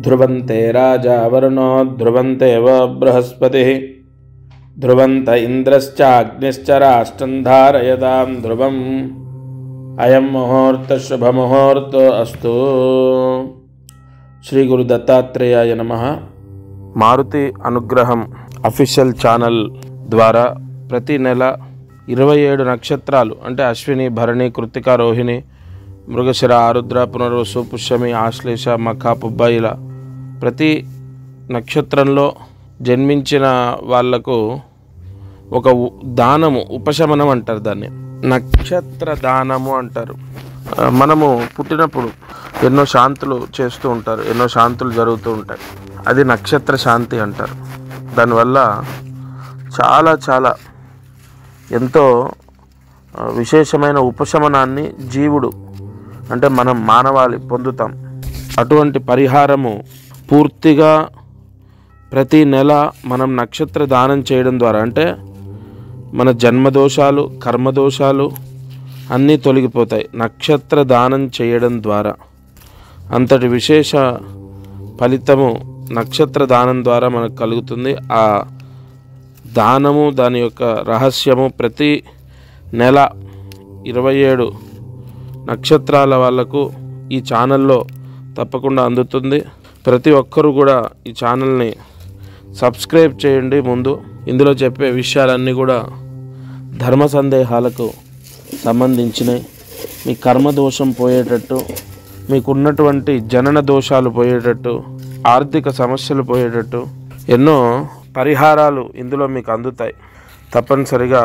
ध्रुवन्ते राजा वरुणो ध्रुवन्ते व बृहस्पतिः ध्रुवन्त इंद्रश्चाग्निश्च राष्ट्रं धारयतां ध्रुवम् अयं मुहूर्तः शुभमुहूर्तो अस्तु। శ్రీ గురు దత్తాత్రేయాయ నమః। మారుతి అనుగ్రహం అఫీషియల్ ఛానల్ ద్వారా ప్రతి నెల 27 నక్షత్రాలు అంటే అశ్విని, భరణి, కృత్తిక, రోహిణి, మృగశిర, ఆరుద్ర, పునర్వసు, పుష్యమి, ఆశ్లేష, మఖ, పుబ్బ ఇలా ప్రతి నక్షత్రంలో జన్మించిన వాళ్లకు ఒక దానము, ఉపశమనం అంటారు, దాన్ని నక్షత్ర దానము అంటారు। మనము పుట్టినప్పుడు ఎన్నో శాంతులు చేస్తూ ఉంటారు, ఎన్నో శాంతులు జరుగుతూ ఉంటాయి, అది నక్షత్ర శాంతి అంటారు। దానివల్ల చాలా చాలా ఎంతో విశేషమైన ఉపశమనాన్ని జీవుడు అంటే మనం మానవాళి పొందుతాం। అటువంటి పరిహారము పూర్తిగా ప్రతి నెల మనం నక్షత్ర దానం చేయడం ద్వారా అంటే మన జన్మదోషాలు, కర్మదోషాలు అన్నీ తొలగిపోతాయి నక్షత్ర దానం చేయడం ద్వారా। అంతటి విశేష ఫలితము నక్షత్ర దానం ద్వారా మనకు కలుగుతుంది। ఆ దానము, దాని యొక్క రహస్యము ప్రతి నెల 27 నక్షత్రాల వాళ్ళకు ఈ ఛానల్లో తప్పకుండా అందుతుంది। ప్రతి ఒక్కరూ కూడా ఈ ఛానల్ని సబ్స్క్రైబ్ చేయండి। ముందు ఇందులో చెప్పే విషయాలన్నీ కూడా ధర్మ సందేహాలకు సంబంధించినవి, మీ కర్మదోషం పోయేటట్టు, మీకున్నటువంటి జనన దోషాలు పోయేటట్టు, ఆర్థిక సమస్యలు పోయేటట్టు ఎన్నో పరిహారాలు ఇందులో మీకు అందుతాయి। తప్పనిసరిగా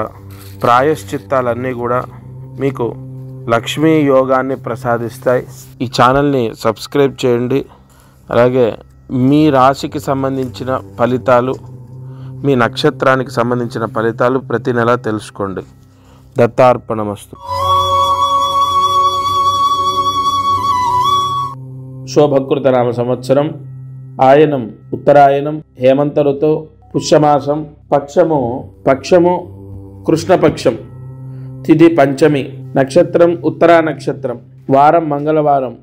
ప్రాయశ్చిత్తాలన్నీ కూడా మీకు లక్ష్మీ యోగాన్ని ప్రసాదిస్తాయి। ఈ ఛానల్ని సబ్స్క్రైబ్ చేయండి। అలాగే మీ రాశికి సంబంధించిన ఫలితాలు, మీ నక్షత్రానికి సంబంధించిన ఫలితాలు ప్రతి నెల తెలుసుకోండి। దత్తార్పణమస్తు। శోభకృత నామ సంవత్సరం ఆయనం ఉత్తరాయణం, హేమంత ఋతువు, పుష్యమాసం, పక్షము కృష్ణపక్షం, తిథి పంచమి, నక్షత్రం ఉత్తరా నక్షత్రం, వారం మంగళవారం।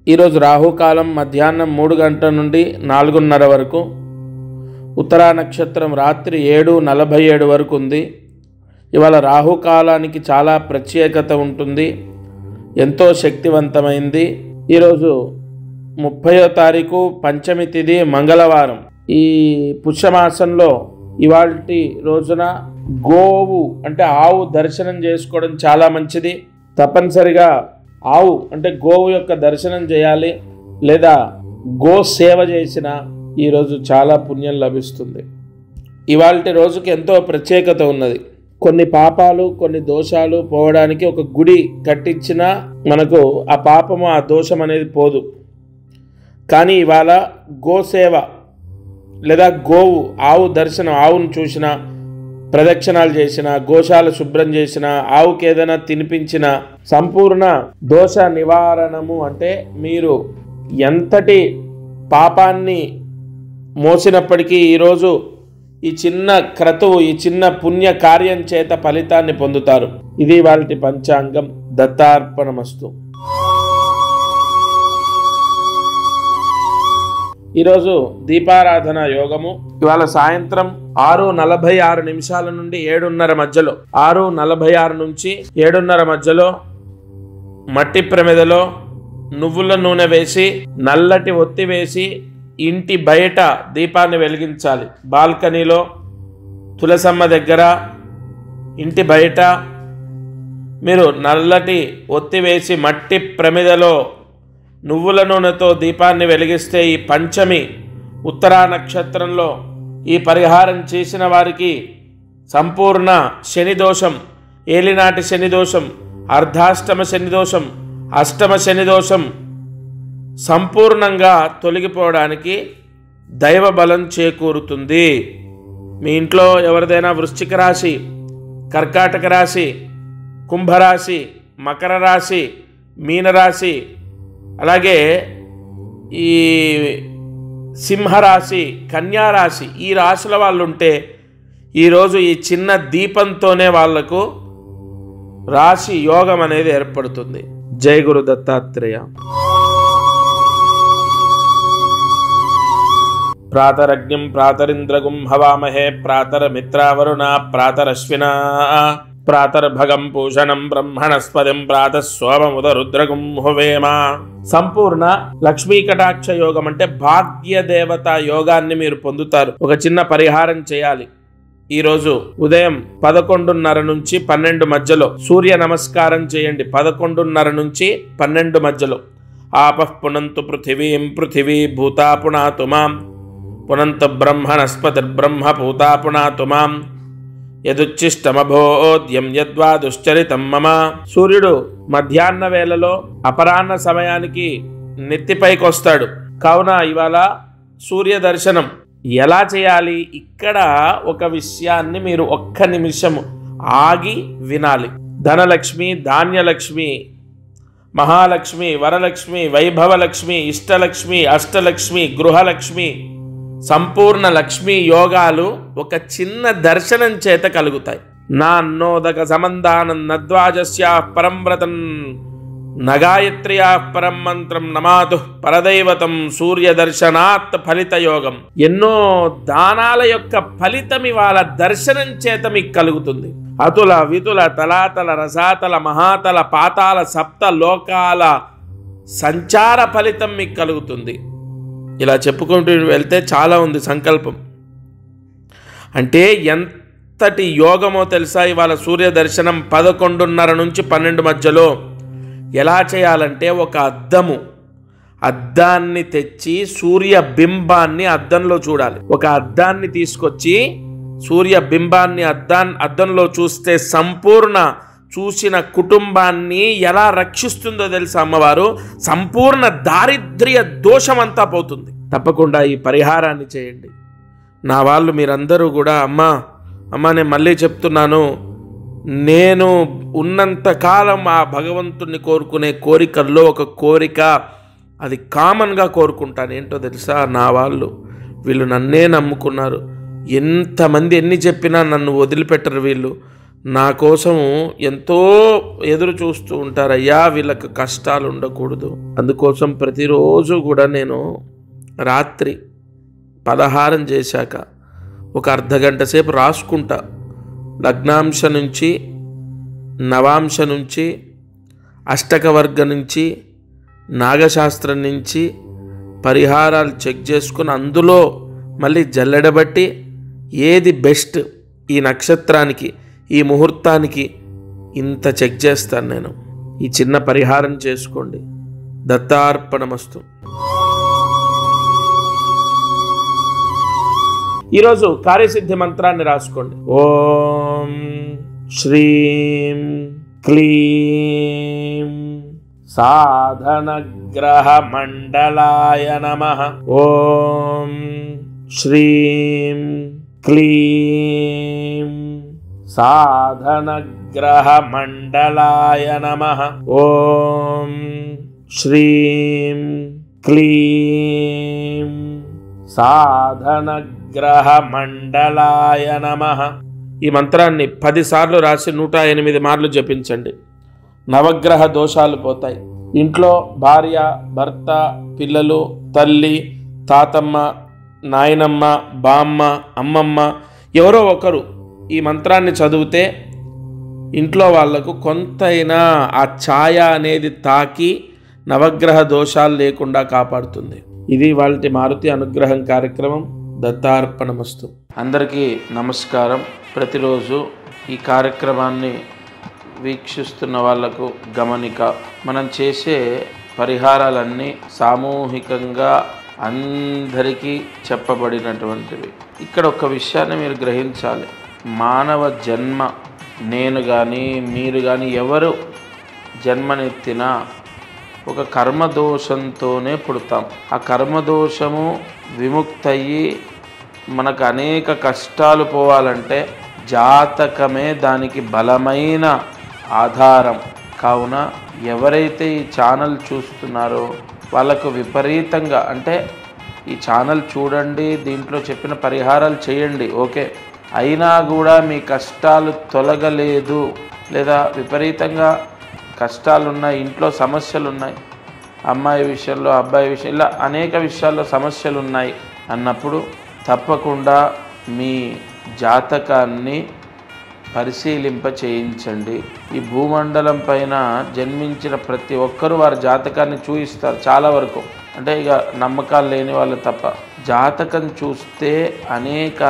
ఈరోజు రాహుకాలం మధ్యాహ్నం 3 గంటల నుండి 4:30 వరకు, ఉత్తరా నక్షత్రం రాత్రి 7:47 వరకు ఉంది। ఇవాళ రాహుకాలానికి చాలా ప్రత్యేకత ఉంటుంది, ఎంతో శక్తివంతమైంది। ఈరోజు 30వ తారీఖు పంచమి తిథి మంగళవారం। ఈ పుష్యమాసంలో ఇవాల్టి రోజున గోవు అంటే ఆవు దర్శనం చేసుకోవడం చాలా మంచిది। తప్పనిసరిగా ఆవు అంటే గోవు యొక్క దర్శనం చేయాలి, లేదా గో సేవ చేసిన ఈరోజు చాలా పుణ్యం లభిస్తుంది। ఇవాల్టి రోజుకి ఎంతో ప్రత్యేకత ఉన్నది। కొన్ని పాపాలు, కొన్ని దోషాలు పోవడానికి ఒక గుడి కట్టించినా మనకు ఆ పాపము, ఆ దోషం అనేది పోదు। కానీ ఇవాళ గోసేవ లేదా గోవు ఆవు దర్శనం, ఆవును చూసిన, ప్రదక్షిణాలు చేసిన, గోశాల శుభ్రం చేసిన, ఆవుకి ఏదైనా తినిపించిన సంపూర్ణ దోష నివారణము అంటే మీరు ఎంతటి పాపాన్ని మోసినప్పటికీ ఈరోజు ఈ చిన్న క్రతువు, ఈ చిన్న పుణ్య కార్యం చేత ఫలితాన్ని పొందుతారు। ఇది వాళ్ళ పంచాంగం। దత్తార్పణమస్తు। ఈరోజు దీపారాధన యోగము ఇవాళ సాయంత్రం 6:46 నుండి 7:30 మధ్యలో, 6:46 నుంచి 7:30 మధ్యలో మట్టి ప్రమిదలో నువ్వుల నూనె వేసి, నల్లటి ఒత్తి వేసి ఇంటి బయట దీపాన్ని వెలిగించాలి। బాల్కనీలో, తులసమ్మ దగ్గర, ఇంటి బయట మీరు నల్లటి ఒత్తి వేసి మట్టి ప్రమిదలో నువ్వుల నూనెతో దీపాన్ని వెలిగిస్తే ఈ పంచమి ఉత్తరా నక్షత్రంలో ఈ పరిహారం చేసిన వారికి సంపూర్ణ శని దోషం, ఏలినాటి శని దోషం, అర్ధాష్టమ శని దోషం, అష్టమ శని దోషం సంపూర్ణంగా తొలగిపోవడానికి దైవ బలం చేకూరుతుంది। మీ ఇంట్లో ఎవరిదైనా వృశ్చిక రాశి, కర్కాటక రాశి, కుంభరాశి, మకర రాశి, మీనరాశి, అలాగే ఈ సింహరాశి, కన్యారాశి ఈ రాశుల వాళ్ళు ఉంటే ఈరోజు ఈ చిన్న దీపంతోనే వాళ్లకు రాశి యోగం అనేది ఏర్పడుతుంది। జై గురు దత్తాత్రేయ। ప్రాతరగ్నిం ప్రాతరింద్రగుం హవామహే ప్రాతరమిత్రావరుణా ప్రాతరశ్వినా ప్రాతర్భగం పూషణం బ్రహ్మణస్పతిం ప్రాతః సోమముదరుద్రగుం హువేమ. సంపూర్ణ లక్ష్మీ కటాక్ష యోగం అంటే భాగ్యదేవత యోగాన్ని మీరు పొందుతారు. ఒక చిన్న పరిహారం చేయాలి. ఈరోజు ఉదయం 11:30 నుంచి 12 మధ్యలో సూర్య నమస్కారం చేయండి. 11:30 నుంచి 12 మధ్యలో. ఆపః పునంతు పృథివీం పృథివీ భూతా పునాతు మాం పునంతు బ్రహ్మణస్పతిర్బ్రహ్మ భూతా పునాతు మాం యదుచ్చిష్టమభోద్యం యద్వా దుశ్చరితం మమ. సూర్యుడు మధ్యాహ్న వేళలో అపరాహ్న సమయానికి నెత్తిపైకి వస్తాడు. కావున ఇవాళ సూర్య దర్శనం ఎలా చేయాలి? ఇక్కడ ఒక విషయాన్ని మీరు ఒక్క నిమిషం ఆగి వినాలి. ధనలక్ష్మి, ధాన్యలక్ష్మి, మహాలక్ష్మి, వరలక్ష్మి, వైభవలక్ష్మి, ఇష్టలక్ష్మి, అష్టలక్ష్మి, గృహలక్ష్మి, సంపూర్ణ లక్ష్మీ యోగాలు ఒక చిన్న దర్శనం చేత కలుగుతాయి. నా అన్నోదక సమంధానం నద్వాజస్యా పరంవ్రతం నగాయత్ర్యా పరం మంత్రం నమాతు పరదైవతం సూర్య దర్శనాత్ ఫలిత యోగం. ఎన్నో దానాల యొక్క ఫలితం ఇవాళ దర్శనం చేత మీకు కలుగుతుంది. అతుల వితుల తలాతల రసాతల మహాతల పాతాల సప్త లోకాల సంచార ఫలితం మీకు కలుగుతుంది. ఇలా చెప్పుకుంటూ వెళ్తే చాలా ఉంది సంకల్పం. అంటే ఎంతటి యోగమో తెలుసా? ఇవాళ సూర్య దర్శనం 11:30 నుంచి 12 మధ్యలో ఎలా చేయాలంటే, ఒక అద్దాన్ని తెచ్చి సూర్య బింబాన్ని అద్దంలో చూడాలి. ఒక అద్దాన్ని తీసుకొచ్చి సూర్య బింబాన్ని అద్దంలో చూస్తే సంపూర్ణ చూసిన కుటుంబాన్ని ఎలా రక్షిస్తుందో తెలుసా అమ్మవారు? సంపూర్ణ దారిద్ర్య దోషమంతా పోతుంది. తప్పకుండా ఈ పరిహారాన్ని చేయండి. నా వాళ్ళు మీరందరూ కూడా అమ్మా నేను మళ్ళీ చెప్తున్నాను, నేను ఉన్నంతకాలం ఆ భగవంతుణ్ణి కోరుకునే కోరికల్లో ఒక కోరిక, అది కామన్గా కోరుకుంటాను. ఏంటో తెలుసా? నా వాళ్ళు వీళ్ళు నన్నే నమ్ముకున్నారు. ఎంతమంది ఎన్ని చెప్పినా నన్ను వదిలిపెట్టరు. వీళ్ళు నా కోసం ఎంతో ఎదురు చూస్తూ ఉంటారయ్యా. వీళ్ళకి కష్టాలు ఉండకూడదు. అందుకోసం ప్రతిరోజు కూడా నేను రాత్రి పలహారం చేశాక ఒక అర్ధగంట సేపు రాసుకుంటా. లగ్నాంశ నుంచి, నవాంశ నుంచి, అష్టకవర్గ నుంచి, నాగశాస్త్రం నుంచి పరిహారాలు చెక్ చేసుకుని అందులో మళ్ళీ జల్లెడబట్టి ఏది బెస్ట్ ఈ నక్షత్రానికి, ఈ ముహూర్తానికి ఇంత చెక్ చేస్తాను నేను. ఈ చిన్న పరిహారం చేసుకోండి. దత్తార్పణమస్తు. ఈరోజు కార్యసిద్ధి మంత్రాన్ని రాసుకోండి. ఓం శ్రీం క్లీం సాధనగ్రహ మండలాయ నమః. ఓం శ్రీం క్లీం సాధనగ్రహ మండలాయ నమః. ఓం శ్రీం క్లీం సాధనగ్రహ మండలాయ నమః. ఈ మంత్రాన్ని 10 సార్లు రాసి 108 మార్లు జపించండి. నవగ్రహ దోషాలు పోతాయి. ఇంట్లో భార్య, భర్త, పిల్లలు, తల్లి, తాతమ్మ, నాయనమ్మ, బామ్మ, అమ్మమ్మ ఎవరో ఒకరు ఈ మంత్రాన్ని చదివితే ఇంట్లో వాళ్లకు కొంతైనా ఆ ఛాయ అనేది తాకి నవగ్రహ దోషాలు లేకుండా కాపాడుతుంది. ఇది వాళ్ళ మారుతి అనుగ్రహం కార్యక్రమం. దత్తార్పణమస్తు. అందరికీ నమస్కారం. ప్రతిరోజు ఈ కార్యక్రమాన్ని వీక్షిస్తున్న వాళ్లకు గమనిక, మనం చేసే పరిహారాలన్నీ సామూహికంగా అందరికీ చెప్పబడినటువంటివి. ఇక్కడ ఒక విషయాన్ని మీరు గ్రహించాలి. మానవ జన్మ, నేను కానీ మీరు కానీ ఎవరు జన్మనెత్తినా ఒక కర్మదోషంతోనే పుడతాం. ఆ కర్మదోషము విముక్తయ్యి మనకు అనేక కష్టాలు పోవాలంటే జాతకమే దానికి బలమైన ఆధారం. కావున ఎవరైతే ఈ ఛానల్ చూస్తున్నారో వాళ్ళకు విపరీతంగా, అంటే ఈ ఛానల్ చూడండి, దీంట్లో చెప్పిన పరిహారాలు చేయండి, ఓకే, అయినా కూడా మీ కష్టాలు తొలగలేదు, లేదా విపరీతంగా కష్టాలున్నాయి, ఇంట్లో సమస్యలు ఉన్నాయి, అమ్మాయి విషయంలో, అబ్బాయి విషయం, ఇలా అనేక విషయాల్లో సమస్యలు ఉన్నాయి, అన్నప్పుడు తప్పకుండా మీ జాతకాన్ని పరిశీలింప చేయించండి. ఈ భూమండలం పైన జన్మించిన ప్రతి ఒక్కరూ వారి జాతకాన్ని చూయిస్తారు చాలా వరకు, అంటే ఇక నమ్మకాలు లేని వాళ్ళు తప్ప. జాతకం చూస్తే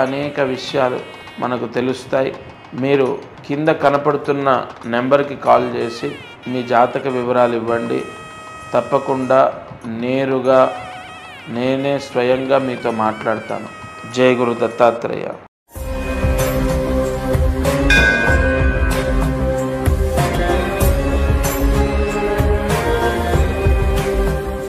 అనేక విషయాలు మనకు తెలుస్తాయి. మీరు కింద కనపడుతున్న నెంబర్కి కాల్ చేసి మీ జాతక వివరాలు ఇవ్వండి. తప్పకుండా నేరుగా నేనే స్వయంగా మీతో మాట్లాడతాను. జై గురు దత్తాత్రేయ.